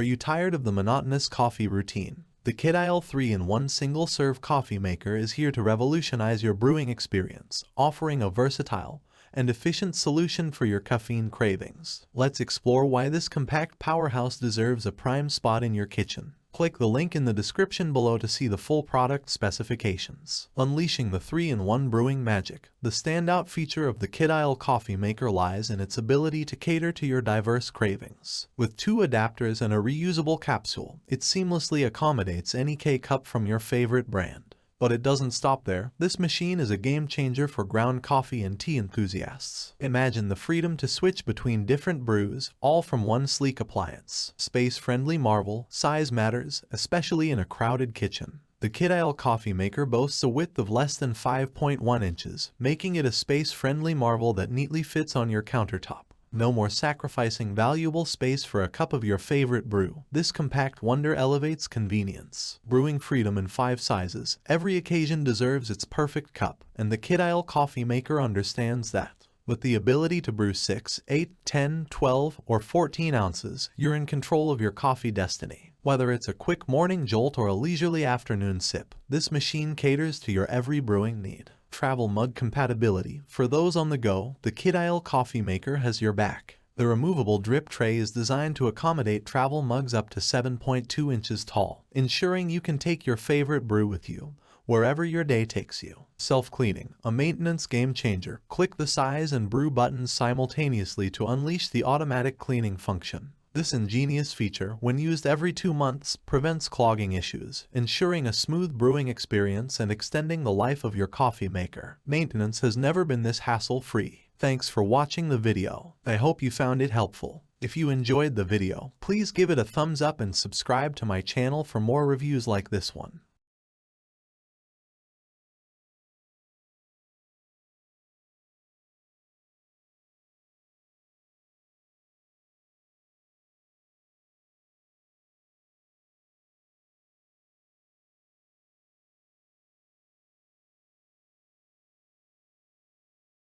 Are you tired of the monotonous coffee routine? The Kidisle 3-in-1 single-serve coffee maker is here to revolutionize your brewing experience, offering a versatile and efficient solution for your caffeine cravings. Let's explore why this compact powerhouse deserves a prime spot in your kitchen. Click the link in the description below to see the full product specifications. Unleashing the 3-in-1 brewing magic. The standout feature of the Kidisle coffee maker lies in its ability to cater to your diverse cravings. With 2 adapters and a reusable capsule, it seamlessly accommodates any K-cup from your favorite brand. But it doesn't stop there. This machine is a game changer for ground coffee and tea enthusiasts. Imagine the freedom to switch between different brews, all from one sleek appliance. Space-friendly marvel, size matters, especially in a crowded kitchen. The Kidisle coffee maker boasts a width of less than 5.1 inches, making it a space-friendly marvel that neatly fits on your countertop. No more sacrificing valuable space for a cup of your favorite brew. This compact wonder elevates convenience. Brewing freedom in 5 sizes. Every occasion deserves its perfect cup, and the Kidisle coffee maker understands that. With the ability to brew 6, 8, 10, 12, or 14 ounces, you're in control of your coffee destiny. Whether it's a quick morning jolt or a leisurely afternoon sip, this machine caters to your every brewing need. Travel mug compatibility. For those on the go, the Kidisle coffee maker has your back. The removable drip tray is designed to accommodate travel mugs up to 7.2 inches tall, ensuring you can take your favorite brew with you wherever your day takes you. Self-cleaning, a maintenance game changer. Click the size and brew buttons simultaneously to unleash the automatic cleaning function. This ingenious feature, when used every 2 months, prevents clogging issues, ensuring a smooth brewing experience and extending the life of your coffee maker. Maintenance has never been this hassle-free. Thanks for watching the video. I hope you found it helpful. If you enjoyed the video, please give it a thumbs up and subscribe to my channel for more reviews like this one.